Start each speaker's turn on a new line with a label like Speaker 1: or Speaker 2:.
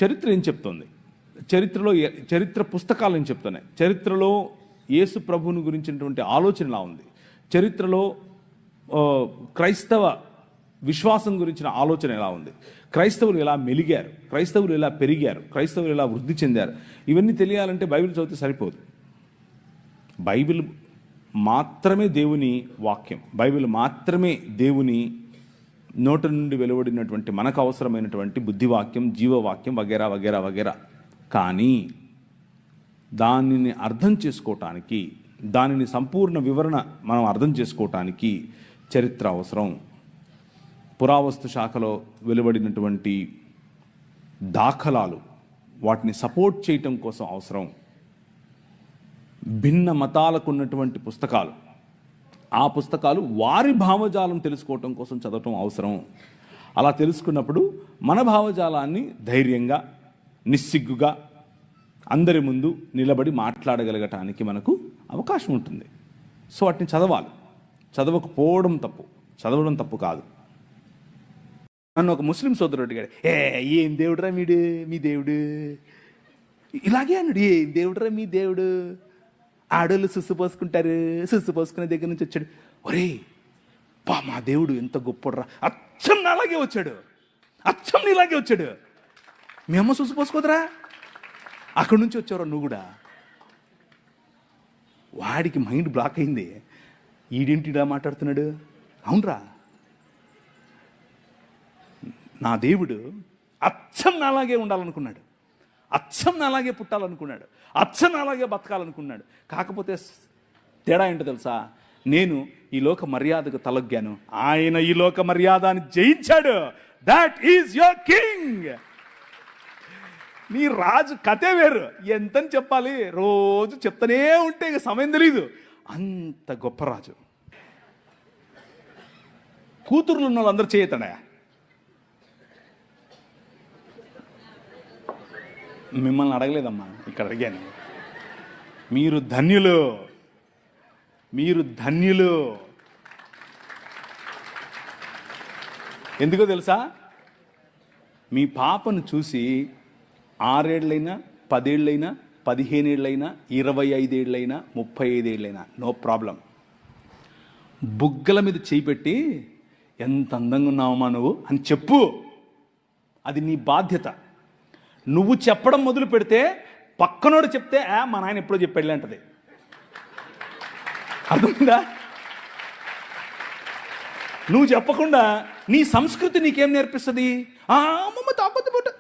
Speaker 1: చరిత్ర ఏం చెప్తుంది? చరిత్ర పుస్తకాలు ఏం చెప్తున్నాయి? చరిత్రలో యేసు ప్రభువుని గురించినటువంటి ఆలోచన ఎలా ఉంది? చరిత్రలో క్రైస్తవ విశ్వాసం గురించిన ఆలోచన ఎలా ఉంది? క్రైస్తవులు ఎలా మెలిగారు? క్రైస్తవులు ఎలా పెరిగారు? క్రైస్తవులు ఎలా వృద్ధి చెందారు? ఇవన్నీ తెలియాలంటే బైబిల్ చదివితే సరిపోదు. బైబిల్ మాత్రమే దేవుని వాక్యం, బైబిల్ మాత్రమే దేవుని నోటి నుండి వెలువడినటువంటి మనకు అవసరమైనటువంటి బుద్ధివాక్యం, జీవవాక్యం వగేరా వగేరా వగేరా. కానీ దానిని అర్థం చేసుకోవటానికి, దానిని సంపూర్ణ వివరణ మనం అర్థం చేసుకోవటానికి చరిత్ర అవసరం. పురావస్తు శాఖలో వెలువడినటువంటి దాఖలాలు, వాటిని సపోర్ట్ చేయటం కోసం అవసరం. భిన్న మతాలకు ఉన్నటువంటి పుస్తకాలు, ఆ పుస్తకాలు వారి భావజాలం తెలుసుకోవటం కోసం చదవటం అవసరం. అలా తెలుసుకున్నప్పుడు మన భావజాలాన్ని ధైర్యంగా, నిస్సిగ్గుగా అందరి ముందు నిలబడి మాట్లాడగలగటానికి మనకు అవకాశం ఉంటుంది. సో వాటిని చదవాలి. చదవకపోవడం తప్పు, చదవడం తప్పు కాదు. నన్ను ఒక ముస్లిం సోదరుడు అడిగాడు, ఏం దేవుడురా మీ దేవుడు? ఇలాగే అన్నాడు, ఏం దేవుడురా మీ దేవుడు? ఆడోళ్ళు సుస్సు పోసుకుంటారు, సుస్సు పోసుకునే దగ్గర నుంచి వచ్చాడు. ఒరే మా దేవుడు ఎంత గొప్పడురా, అచ్చం అలాగే వచ్చాడు, అచ్చం ఇలాగే వచ్చాడు. మీ అమ్మ సుస్సు పోసుకోదరా, అక్కడి నుంచి వచ్చావురా నువ్వు కూడా. వాడికి మైండ్ బ్లాక్ అయింది. ఈడేంటిడా మాట్లాడుతున్నాడు? అవునరా, నా దేవుడు అచ్చం నాలాగే ఉండాలనుకున్నాడు, అచ్చం నాలాగే పుట్టాలనుకున్నాడు, అచ్చం నాలాగే బతకాలనుకున్నాడు. కాకపోతే తేడా ఏంటో తెలుసా? నేను ఈ లోక మర్యాదకు తలొగ్గాను, ఆయన ఈ లోక మర్యాదని జయించాడు. That is your king. నీ రాజు కథే వేరు. ఎంతని చెప్పాలి? రోజు చెప్తానే ఉంటే ఇక సమయం తెలీదు. అంత గొప్ప రాజు. కూతుర్లు ఉన్న వాళ్ళందరూ చేయతాడా? మిమ్మల్ని అడగలేదమ్మా, ఇక్కడ అడిగాను. మీరు ధన్యులు, మీరు ధన్యులు. ఎందుకో తెలుసా? మీ పాపను చూసి 6 ఏళ్ళైనా, 10 ఏళ్ళైనా, 15 ఏళ్ళైనా, 25 ఏళ్ళైనా, 35 ఏళ్ళైనా నో ప్రాబ్లం. బుగ్గల మీద చేయి పెట్టి ఎంత అందంగా ఉన్నావమ్మా నువ్వు అని చెప్పు. అది నీ బాధ్యత. నువ్వు చెప్పడం మొదలు పెడితే పక్కనోడు చెప్తే మా నాయన ఎప్పుడో చెప్పాడులే అంటది. అర్థమైందా? నువ్వు చెప్పకుండా నీ సంస్కృతి నీకేం నేర్పిస్తుంది? అమ్మమ్మ తాపత్తి